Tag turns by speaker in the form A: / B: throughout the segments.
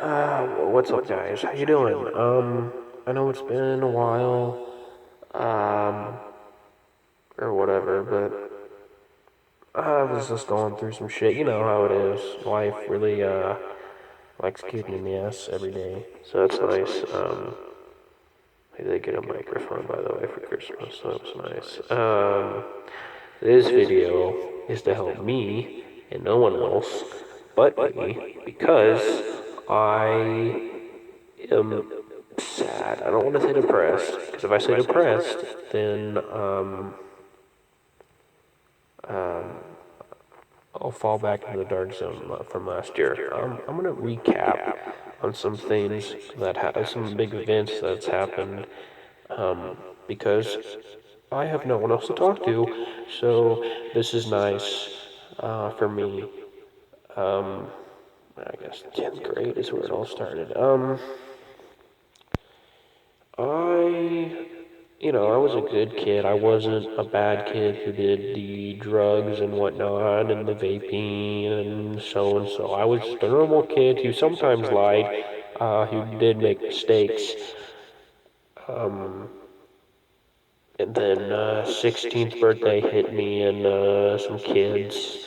A: What's up, guys? How you doing? I know it's been a while, um, or whatever, but I was just going through some shit. You know how it is. Life really, likes kicking the ass every day, so that's nice. I did get a microphone, by the way, for Christmas, so that was nice. This video is to help me and no one else but me because I am sad. I don't want to say depressed, because if I say depressed, then I'll fall back into the dark zone from last year. I'm gonna recap on some things some big events that's happened, because I have no one else to talk to. So this is nice for me. I guess 10th grade is where it all started. I I was a good kid. I wasn't a bad kid who did the drugs and whatnot and the vaping and so and so. I was the normal kid who sometimes lied, who did make mistakes. And then 16th birthday hit me, and some kids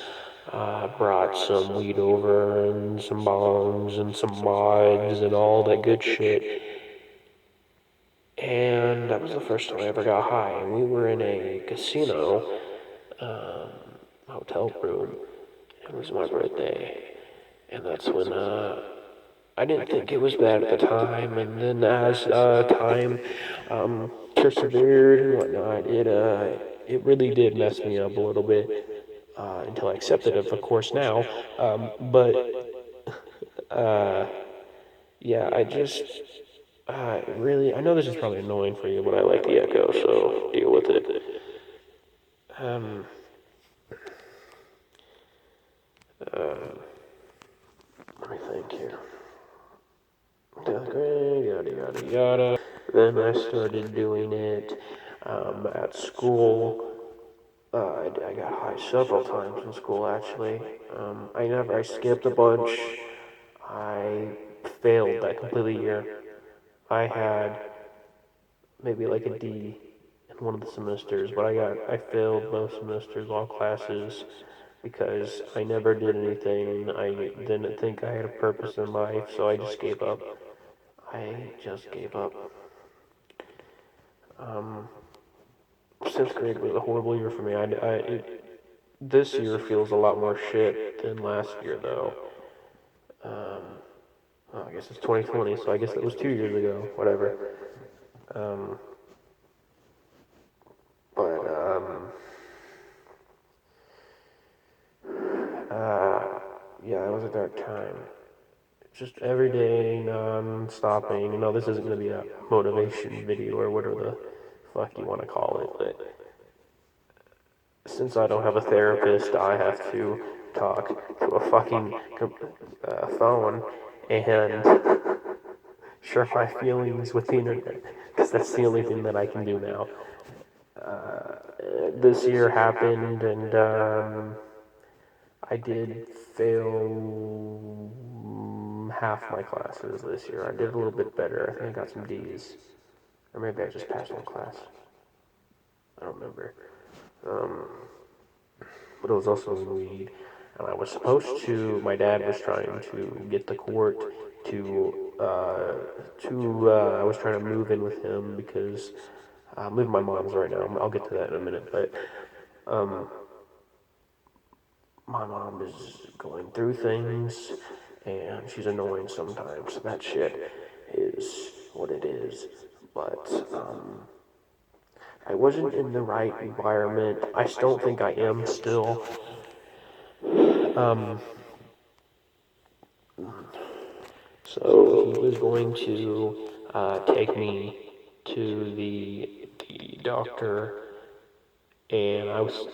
A: brought some weed over and some bongs and some mods and all that good shit. And that was the first time I ever got high. And we were in a casino hotel room. It was my birthday. And that's when I didn't think it was bad at the time. And then as time persevered and whatnot, it really did mess me up a little bit until I accepted it, of course, now. But yeah, I know this is probably annoying for you, but I like the echo, so deal with it. Um, Let me think here. 10th grade, yada yada yada. Then I started doing it at school. I got high several times in school, actually. I skipped a bunch. I failed that completely year. I had maybe like a D in one of the semesters, but I failed most semesters, all classes, because I never did anything. I didn't think I had a purpose in life, so I just gave up. I just gave up. Sixth grade was a horrible year for me. This year feels a lot more shit than last year, though. Well, I guess it's 2020, so I guess that was 2 years ago. Whatever. Um, but yeah, it was a dark time. Just every day, non-stopping. This isn't gonna be a motivation video or whatever the fuck you want to call it, but since I don't have a therapist, I have to talk to a fucking phone and share my feelings with the internet, because that's the only thing that I can do now. This year happened, and I did fail half my classes this year. I did a little bit better. I think I got some D's. Or maybe I just passed one class. I don't remember. But it was also weed. And I was supposed to, my dad was trying to get the court I was trying to move in with him because I'm living with my mom's right now. I'll get to that in a minute. But my mom is going through things, and she's annoying sometimes. That shit is what it is. But I wasn't in the right environment. I still don't think I am still. So he was going to take me to the doctor, and I was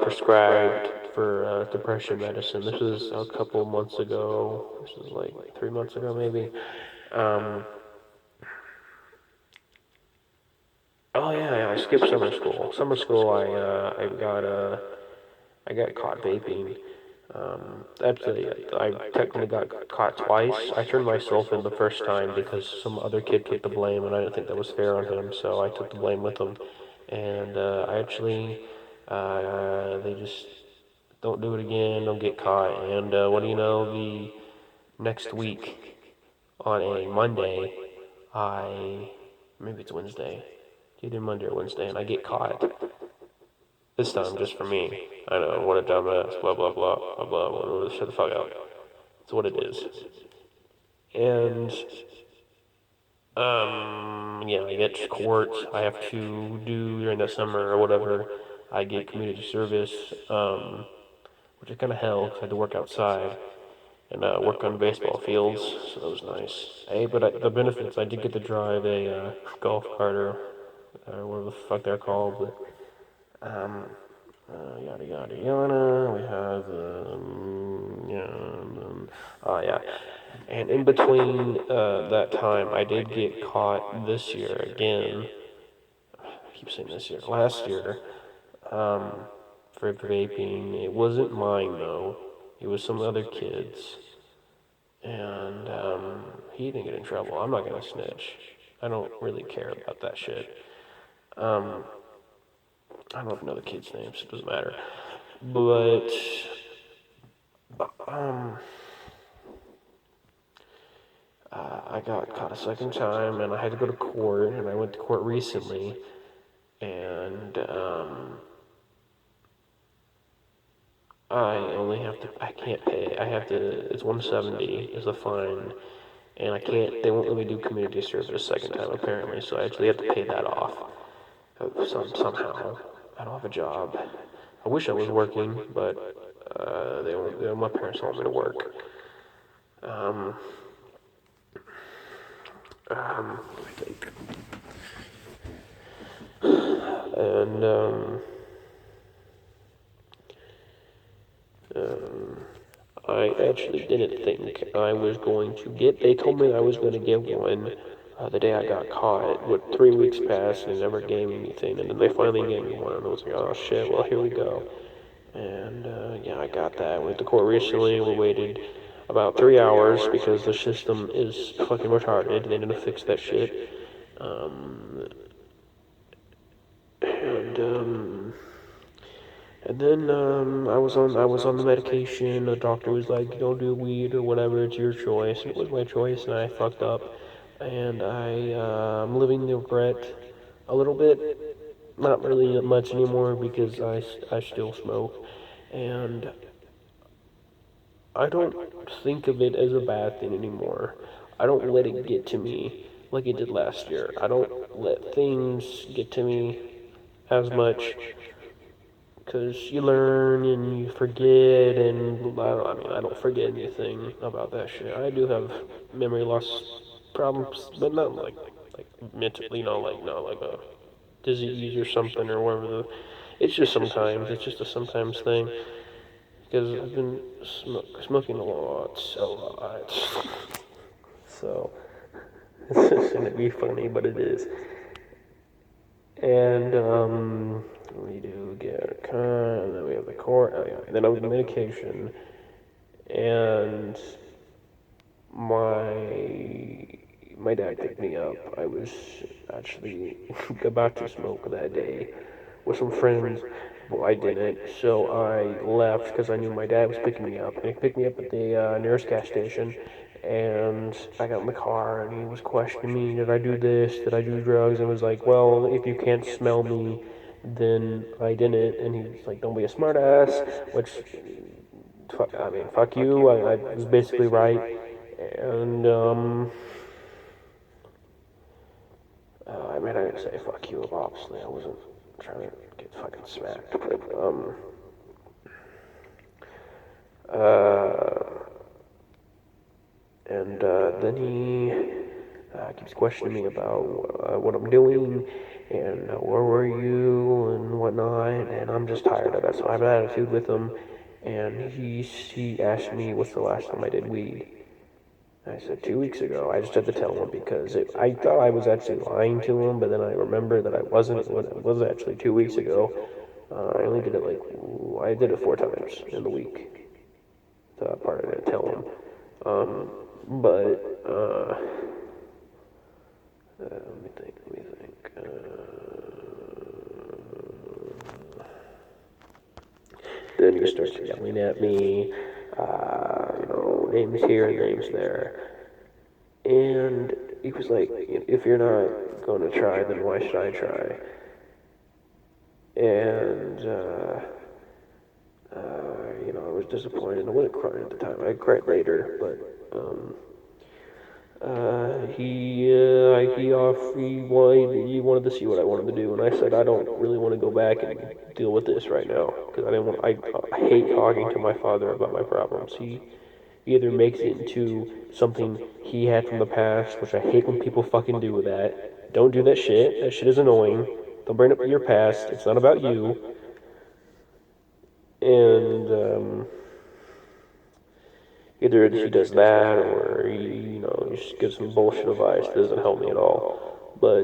A: prescribed for depression medicine. This was a couple months ago. This was like 3 months ago, maybe. Um, oh yeah, I skipped summer school. Summer school, I got caught vaping. Actually, I technically got caught twice. I turned myself in the first time because some other kid took the blame, and I didn't think that was fair on him, so I took the blame with him. And I actually, they just don't do it again, don't get caught. And what do you know? The next week on a Monday, maybe it's Wednesday, either Monday or Wednesday, and I get caught. This time just for me. I know, what a dumbass, blah, blah, blah, blah, blah, shut the fuck up. That's what it is. And, yeah, I get court, I have to do during the summer or whatever. I get community service, which is kind of hell, because I had to work outside and work on baseball fields, so that was nice. Hey, but the benefits, I did get to drive a golf cart or whatever the fuck they're called, but, yada yada yada. We have yeah. And in between that time, I did get caught this year again. I keep saying this year. Last year, for vaping. It wasn't mine though. It was some other kids, and he didn't get in trouble. I'm not gonna snitch. I don't really care about that shit. I don't even know the kids' names. It doesn't matter. But I got caught a second time, and I had to go to court, and I went to court recently, and I can't pay. I have to. It's 170 is the fine, and I can't. They won't let me do community service a second time apparently, so I actually have to pay that off somehow. I don't have a job. I wish I was working, but my parents don't want me to work. I think. And I actually didn't think I was going to get. They told me I was going to get one the day I got caught. But 3 weeks passed and they never gave me anything. And then they finally gave me one. And I was like, oh shit, well here we go. And yeah, I got that. Went to court recently. We waited about 3 hours because the system is fucking retarded. They need to fix that shit. And then I was on the medication. The doctor was like, "Don't do weed or whatever. It's your choice." And it was my choice, and I fucked up. And I'm living the regret a little bit. Not really much anymore because I still smoke, and I don't think of it as a bad thing anymore. I don't let it get to me like it did last year. I don't let things get to me as much because you learn and you forget, and I don't forget anything about that shit. I do have memory loss problems, but not like mentally, not like a disease or something or whatever. It's just sometimes. It's just a sometimes thing because I've been smoking a lot, so it's gonna be funny, but it is. And we do get and then we have the court. Oh yeah, and then I was on medication, and my dad picked me up. I was actually about to smoke that day with some friends. Well, I didn't, so I left because I knew my dad was picking me up. And he picked me up at the nearest gas station, and I got in the car, and he was questioning me, did I do this, did I do drugs, and I was like, well, if you can't smell me, then I didn't, and he was like, don't be a smartass, which, fuck you, I was basically right, and, I mean, I didn't say fuck you, obviously, I wasn't trying to get fucking smacked, but, and then he keeps questioning me about what I'm doing and where were you and whatnot, and I'm just tired of it. So I have an attitude with him, and he asked me what's the last time I did weed. I said 2 weeks ago. I just had to tell him because I thought I was actually lying to him, but then I remembered that I wasn't. It was actually 2 weeks ago. I only did it I did it 4 times in the week. That part I didn't tell him. But let me think. Then he starts yelling at me, names here, names there. And he was like, if you're not going to try, then why should I try? And, I was disappointed. I wasn't crying at the time. I cried later, but, he wanted to see what I wanted to do, and I said I don't really want to go back and deal with this right now because I hate talking to my father about my problems. He either makes it into something he had from the past, which I hate when people fucking do that. Don't do that shit. That shit is annoying. Don't bring up your past. It's not about you. And either he does that or he just gives some bullshit advice that doesn't help me at all. But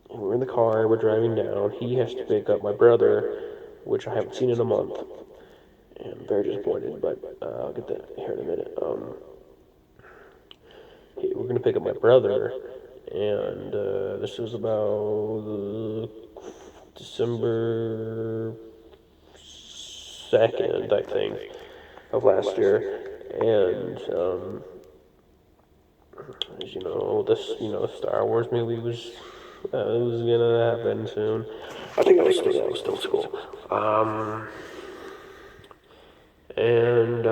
A: we're in the car, we're driving down. He has to pick up my brother, which I haven't seen in a month. And I'm very disappointed, but I'll get that here in a minute. We're gonna pick up my brother, and this was about December 2nd, I think, of last year. And as you know, this Star Wars movie was gonna happen soon. I think I was still in school. And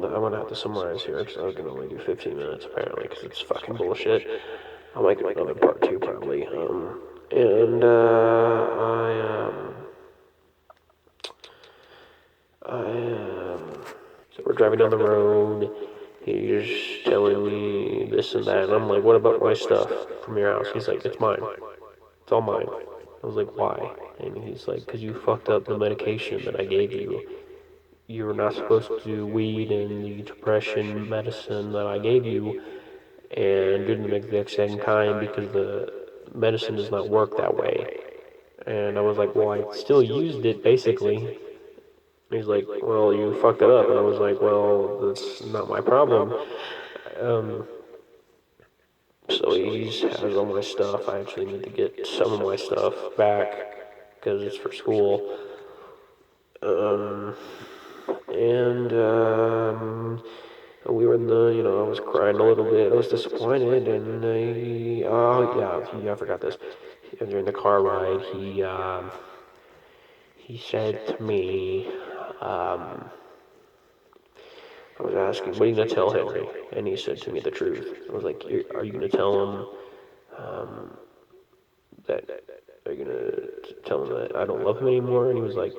A: I'm gonna have to summarize here because I can only do 15 minutes apparently because it's fucking bullshit. I might do another part two probably. And so we're driving down the road. He's telling me this and that, and I'm like, what about my stuff from your house? He's like, it's mine. It's all mine. I was like, why? And he's like, because you fucked up the medication that I gave you. You were not supposed to do weed and the depression medicine that I gave you, and didn't make the exact kind because the medicine does not work that way. And I was like, well, I still used it, basically. He's like, well, you fucked it up. And I was like, well, that's not my problem. So he has all my stuff. I actually need to get some of my stuff back because it's for school. And we were in I was crying a little bit. I was disappointed, and I forgot this. During the car ride, he said to me, I was asking, what are you going to tell Henry? And he said to me the truth. I was like, are you going to tell him are you going to tell him that I don't love him anymore? And he was like,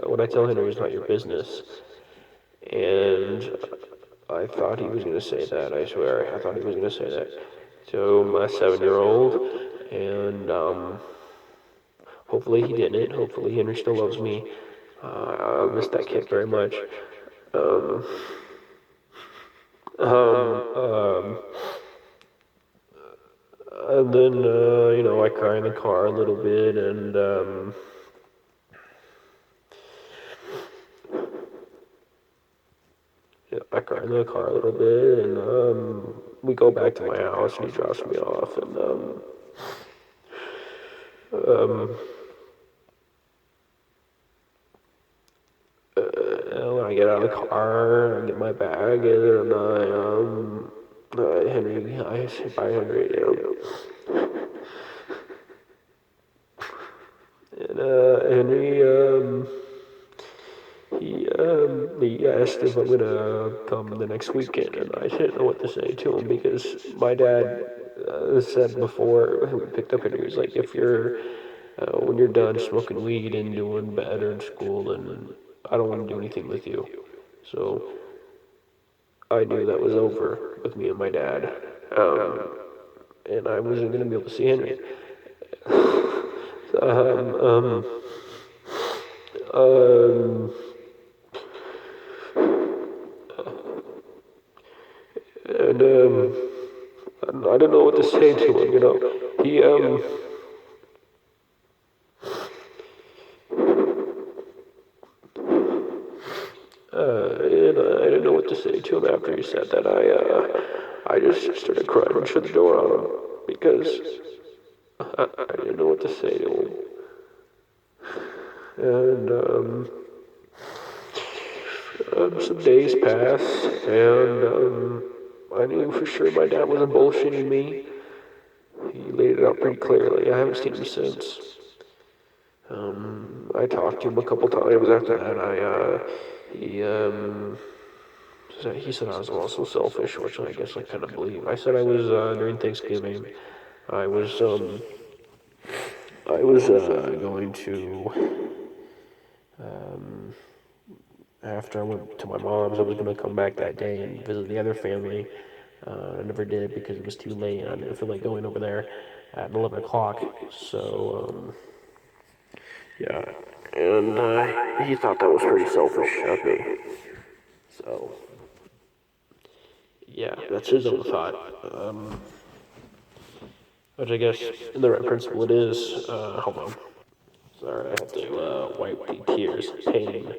A: what I tell Henry is not your business. And I thought he was going to say that, I swear. I thought he was going to say that to my 7-year-old. And hopefully he didn't. Hopefully Henry still loves me. I miss that kid very much. And then, I cry in the car a little bit, and, I cry in the car a little bit, and, we go back to my house, and he drops me off, and, when I get out of the car, I get my bag, and I say bye, Henry, and, Henry, he asked if I'm gonna come the next weekend, and I didn't know what to say to him because my dad said before we picked up Henry, he was like, if you're when you're done smoking weed and doing better in school, then I don't want to do anything with you. So I knew that was over with me and my dad, and I wasn't gonna be able to see Henry. And I didn't know what to say to him. He and I didn't know what to say to him after he said that. I just started crying and shut the door on him because I didn't know what to say to him. And some days passed, and I knew for sure my dad wasn't bullshitting me. He laid it out pretty clearly. I haven't seen him since. I talked to him a couple times after that. He said I was also selfish, which I guess I kind of believe. I said I was during Thanksgiving. I was going to after I went to my mom's. I was going to come back that day and visit the other family. I never did because it was too late, and I didn't feel like going over there at 11 o'clock. So yeah, and he thought that was pretty selfish of me. So yeah, that's his own thought. Which I guess in the right principle it is. Hold on. Sorry, I have to wipe the tears. Pain.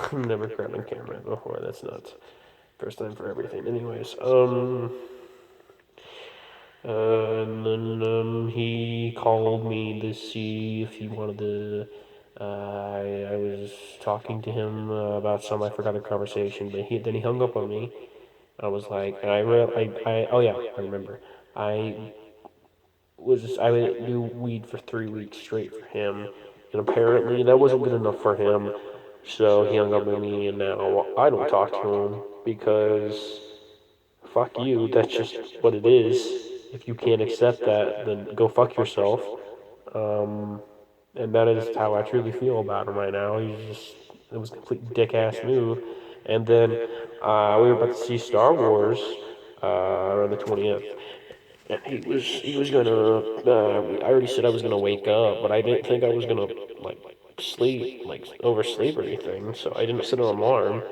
A: I've never cried on camera before. That's nuts. First time for everything. Anyways, and then he called me to see if he wanted to. I was talking to him about some. I forgot the conversation, but then he hung up on me. I was like, oh yeah, I remember. I would do weed for 3 weeks straight for him, and apparently that wasn't good enough for him. So he hung up on me, and now I don't talk to him because fuck you. That's just what it is. If you can't accept that, then go fuck yourself. And that is how I truly feel about him right now. It was a complete dick ass move. And then we were about to see Star Wars around the 20th. And he was gonna. I already said I was gonna wake up, but I didn't think I was gonna like sleep, like oversleep or anything. So I didn't set an alarm.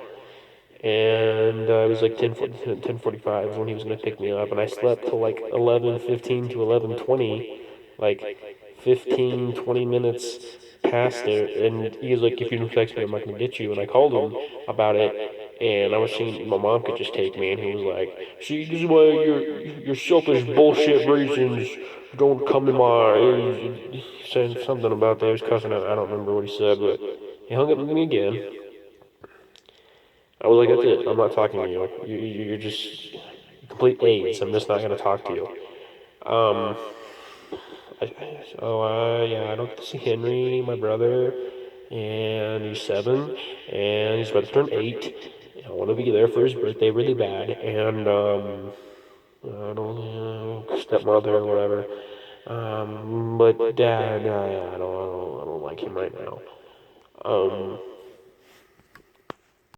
A: And it was like 10:45 when he was gonna pick me up, and I slept till like 11:15 to 11:20, like 15, 20 minutes past it. And he was like, "If you don't text me, I'm not gonna get you." And I called him about it, and I was saying my mom could just take me, and he was like, "See, this is why your selfish bullshit reasons don't come to my." He said something about that. He was cussing out. I don't remember what he said, but he hung up with me again. I was like, "That's it. I'm not talking to you. You're just complete AIDS. I'm just not gonna talk to you." Um, yeah, I don't get to see Henry, my brother, and he's 7, and he's about to turn 8. I want to be there for his birthday really bad, and I don't know, stepmother or whatever. But dad, I don't like him right now.